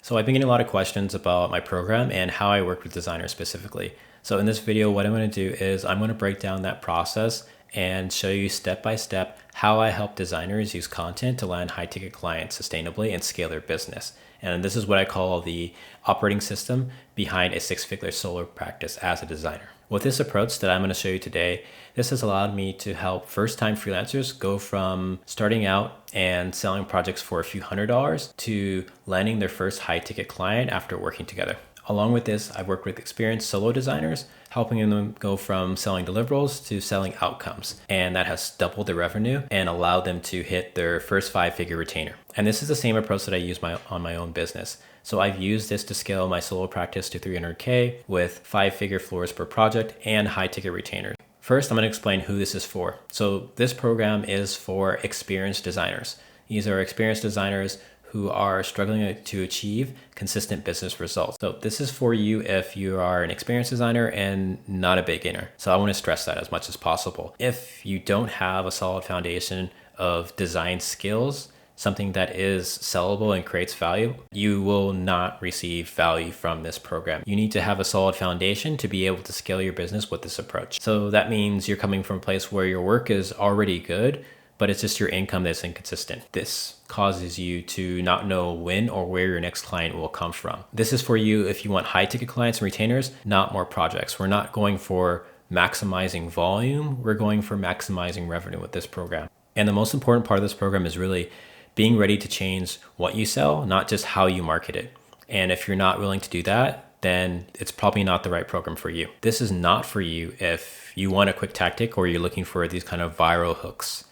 So I've been getting a lot of questions about my program and how I work with designers specifically. So in this video, what I'm going to do is I'm going to break down that process and show you step by step how I help designers use content to land high ticket clients sustainably and scale their business. And this is what I call the operating system behind a six-figure solo practice as a designer. With this approach that I'm going to show you today, this has allowed me to help first-time freelancers go from starting out and selling projects for a few $100s to landing their first high-ticket client after working together. Along with this, I've worked with experienced solo designers, helping them go from selling deliverables to selling outcomes. And that has doubled their revenue and allowed them to hit their first five-figure retainer. And this is the same approach that I use on my own business. So I've used this to scale my solo practice to 300K with five-figure floors per project and high-ticket retainers. First, I'm going to explain who this is for. So this program is for experienced designers. These are experienced designers who are struggling to achieve consistent business results. So this is for you if you are an experienced designer and not a beginner. So I want to stress that as much as possible. If you don't have a solid foundation of design skills, something that is sellable and creates value, you will not receive value from this program. You need to have a solid foundation to be able to scale your business with this approach. So that means you're coming from a place where your work is already good, but it's just your income that's inconsistent. This causes you to not know when or where your next client will come from. This is for you if you want high ticket clients and retainers, not more projects. We're not going for maximizing volume. We're going for maximizing revenue with this program. And the most important part of this program is really being ready to change what you sell, not just how you market it. And if you're not willing to do that, then it's probably not the right program for you. This is not for you if you want a quick tactic or you're looking for these kind of viral hooks.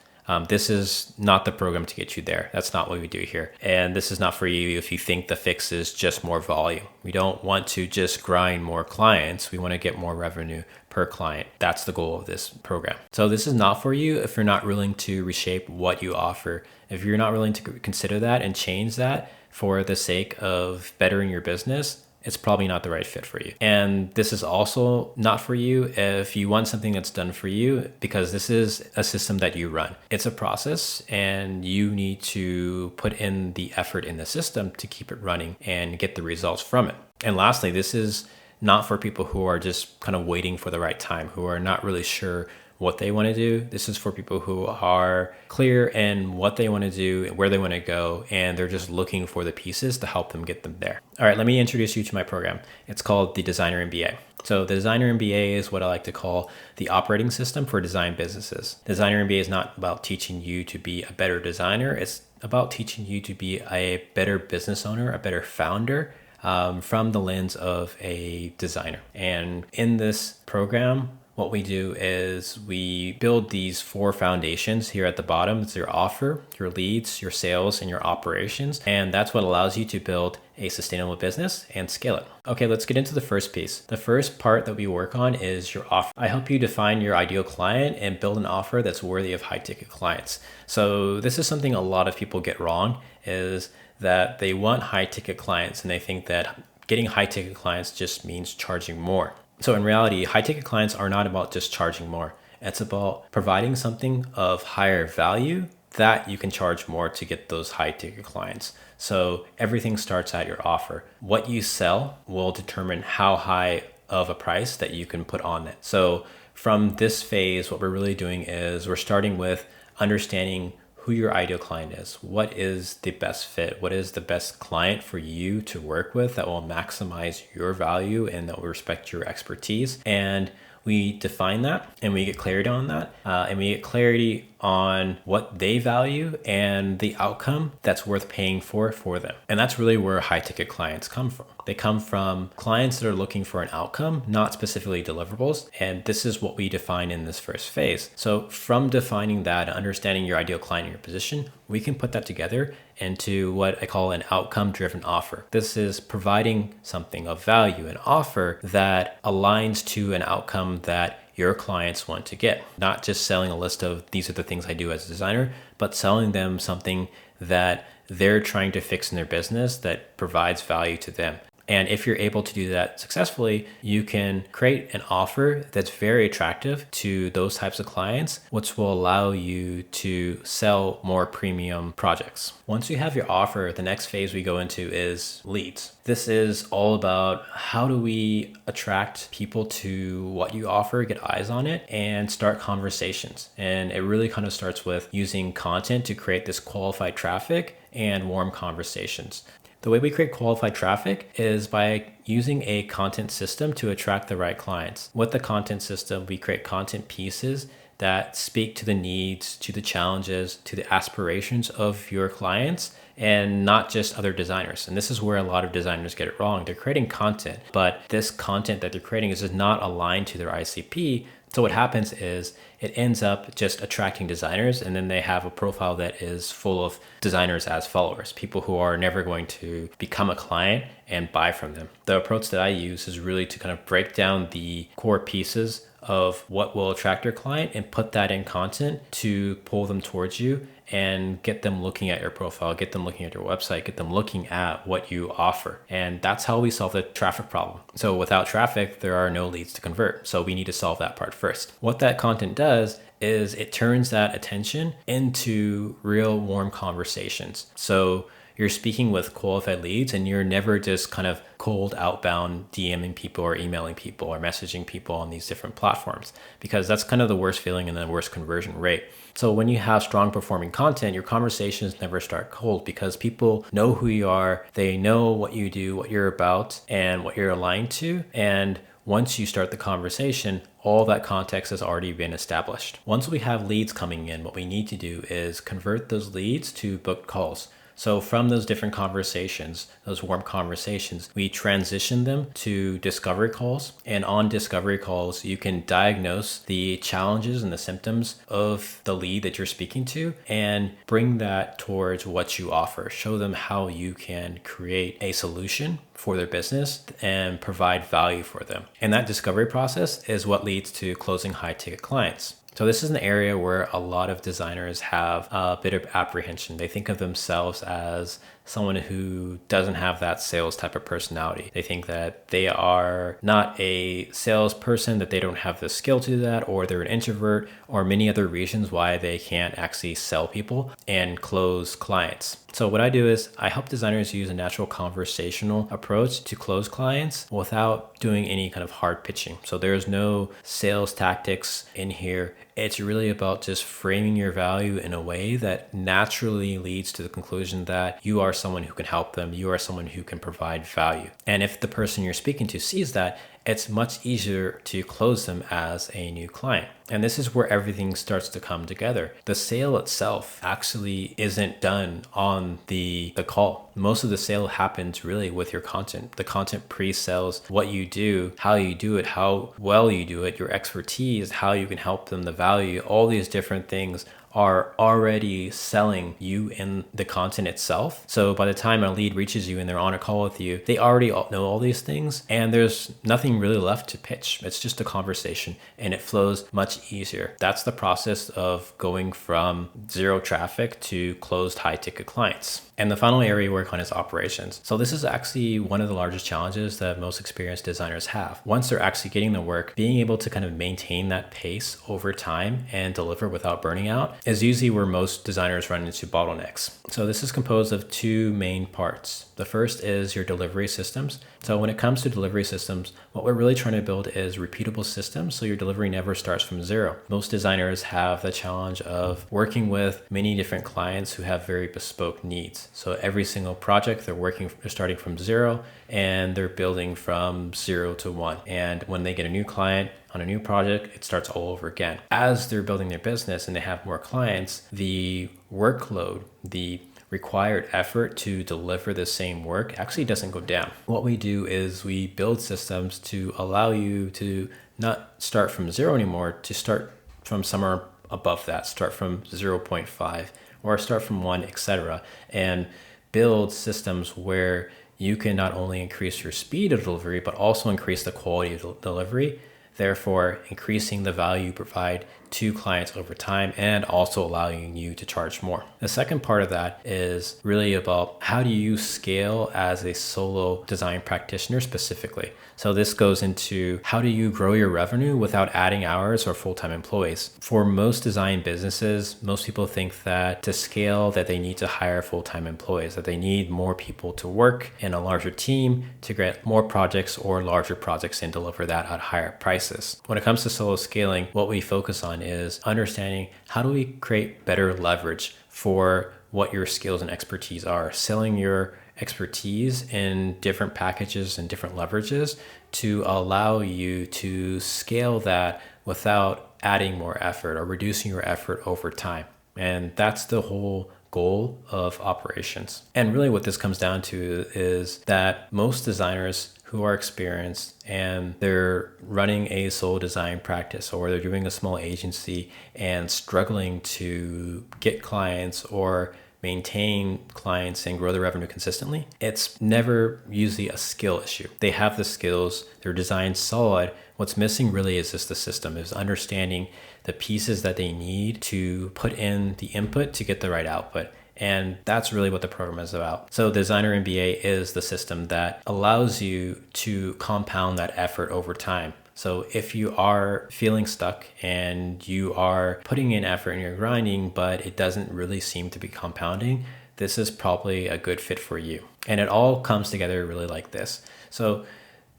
This is not the program to get you there. That's not what we do here. And this is not for you if you think the fix is just more volume. We don't want to just grind more clients. We want to get more revenue per client. That's the goal of this program. So this is not for you if you're not willing to reshape what you offer. If you're not willing to consider that and change that for the sake of bettering your business, it's probably not the right fit for you. And this is also not for you if you want something that's done for you, because this is a system that you run. It's a process and you need to put in the effort in the system to keep it running and get the results from it. And lastly, this is not for people who are just kind of waiting for the right time, who are not really sure what they want to do. This is for people who are clear in what they want to do, where they want to go, and they're just looking for the pieces to help them get them there. All right, let me introduce you to my program. It's called the Designer MBA. So the Designer MBA is what I like to call the operating system for design businesses. Designer MBA is not about teaching you to be a better designer. It's about teaching you to be a better business owner, a better founder, from the lens of a designer. And in this program, what we do is we build these four foundations here at the bottom. It's your offer, your leads, your sales, and your operations. And that's what allows you to build a sustainable business and scale it. Okay, let's get into the first piece. The first part that we work on is your offer. I help you define your ideal client and build an offer that's worthy of high ticket clients. So this is something a lot of people get wrong, is that they want high ticket clients and they think that getting high ticket clients just means charging more. So in reality, high ticket clients are not about just charging more. It's about providing something of higher value that you can charge more to get those high ticket clients. So everything starts at your offer. What you sell will determine how high of a price that you can put on it. So from this phase, what we're really doing is we're starting with understanding who your ideal client is. What is the best fit? What is the best client for you to work with that will maximize your value and that will respect your expertise? And we define that and we get clarity on that. And we get clarity on what they value and the outcome that's worth paying for them. And that's really where high ticket clients come from. They come from clients that are looking for an outcome, not specifically deliverables. And this is what we define in this first phase. So from defining that, understanding your ideal client and your position, we can put that together into what I call an outcome-driven offer. This is providing something of value, an offer that aligns to an outcome that your clients want to get. Not just selling a list of these are the things I do as a designer, but selling them something that they're trying to fix in their business that provides value to them. And if you're able to do that successfully, you can create an offer that's very attractive to those types of clients, which will allow you to sell more premium projects. Once you have your offer, the next phase we go into is leads. This is all about how do we attract people to what you offer, get eyes on it, and start conversations. And it really kind of starts with using content to create this qualified traffic and warm conversations. The way we create qualified traffic is by using a content system to attract the right clients. With the content system, we create content pieces that speak to the needs, to the challenges, to the aspirations of your clients, and not just other designers. And this is where a lot of designers get it wrong. They're creating content, but this content that they're creating is just not aligned to their ICP. So what happens is it ends up just attracting designers, and then they have a profile that is full of designers as followers, people who are never going to become a client and buy from them. The approach that I use is really to kind of break down the core pieces of what will attract your client and put that in content to pull them towards you and get them looking at your profile, get them looking at your website, get them looking at what you offer. And that's how we solve the traffic problem. So without traffic, there are no leads to convert. So we need to solve that part first. What that content does is it turns that attention into real warm conversations. So you're speaking with qualified leads and you're never just kind of cold outbound DMing people or emailing people or messaging people on these different platforms, because that's kind of the worst feeling and the worst conversion rate. So when you have strong performing content, your conversations never start cold because people know who you are. They know what you do, what you're about, and what you're aligned to. And once you start the conversation, all that context has already been established. Once we have leads coming in, what we need to do is convert those leads to booked calls. So from those different conversations, those warm conversations, we transition them to discovery calls. And on discovery calls, you can diagnose the challenges and the symptoms of the lead that you're speaking to and bring that towards what you offer. Show them how you can create a solution for their business and provide value for them. And that discovery process is what leads to closing high ticket clients. So this is an area where a lot of designers have a bit of apprehension. They think of themselves as someone who doesn't have that sales type of personality. They think that they are not a salesperson, that they don't have the skill to do that, or they're an introvert, or many other reasons why they can't actually sell people and close clients. So what I do is I help designers use a natural conversational approach to close clients without doing any kind of hard pitching. So there's no sales tactics in here. It's really about just framing your value in a way that naturally leads to the conclusion that you are someone who can help them. You are someone who can provide value. And if the person you're speaking to sees that, it's much easier to close them as a new client. And this is where everything starts to come together. The sale itself actually isn't done on the call. Most of the sale happens really with your content. The content pre-sells what you do, how you do it, how well you do it, your expertise, how you can help them, the value, all these different things are already selling you in the content itself. So by the time a lead reaches you and they're on a call with you, they already know all these things and there's nothing really left to pitch. It's just a conversation and it flows much easier. That's the process of going from zero traffic to closed high ticket clients. And the final area we work on is operations. So this is actually one of the largest challenges that most experienced designers have. Once they're actually getting the work, being able to kind of maintain that pace over time and deliver without burning out is usually where most designers run into bottlenecks. So this is composed of two main parts. The first is your delivery systems. So when it comes to delivery systems, what we're really trying to build is repeatable systems so your delivery never starts from zero. Most designers have the challenge of working with many different clients who have very bespoke needs. So every single project they're starting from zero and they're building from 0 to 1. And when they get a new client on a new project, it starts all over again. As they're building their business and they have more clients, the workload, the required effort to deliver the same work actually doesn't go down. What we do is we build systems to allow you to not start from zero anymore, to start from somewhere above that, start from 0.5 or start from 1, etc. And build systems where you can not only increase your speed of delivery, but also increase the quality of delivery, therefore increasing the value you provide to clients over time and also allowing you to charge more. The second part of that is really about how do you scale as a solo design practitioner specifically. So this goes into how do you grow your revenue without adding hours or full-time employees. For most design businesses, most people think that to scale that they need to hire full-time employees, that they need more people to work in a larger team to get more projects or larger projects and deliver that at higher prices. When it comes to solo scaling, what we focus on is understanding how do we create better leverage for what your skills and expertise are, selling your expertise in different packages and different leverages to allow you to scale that without adding more effort or reducing your effort over time. And that's the whole goal of operations. And really what this comes down to is that most designers who are experienced and they're running a solo design practice, or they're doing a small agency and struggling to get clients or maintain clients and grow their revenue consistently, it's never usually a skill issue. They have the skills, their design's solid. What's missing really is just the system, is understanding the pieces that they need to put in the input to get the right output. And that's really what the program is about. So Designer MBA is the system that allows you to compound that effort over time. So if you are feeling stuck and you are putting in effort and you're grinding, but it doesn't really seem to be compounding, this is probably a good fit for you. And it all comes together really like this. So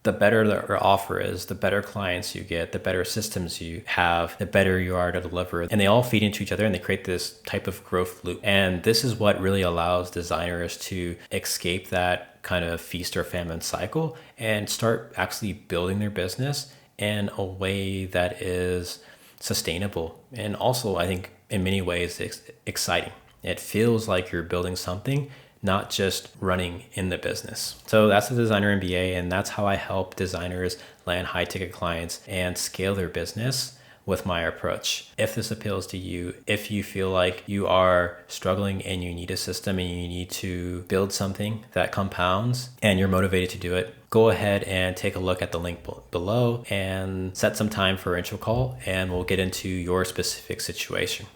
the better the offer is, the better clients you get, the better systems you have, the better you are to deliver. And they all feed into each other and they create this type of growth loop. And this is what really allows designers to escape that kind of feast or famine cycle and start actually building their business in a way that is sustainable. And also, I think in many ways, it's exciting. It feels like you're building something, not just running in the business. So that's the Designer MBA, and that's how I help designers land high ticket clients and scale their business with my approach. If this appeals to you, if you feel like you are struggling and you need a system and you need to build something that compounds and you're motivated to do it, go ahead and take a look at the link below and set some time for an intro call, and we'll get into your specific situation.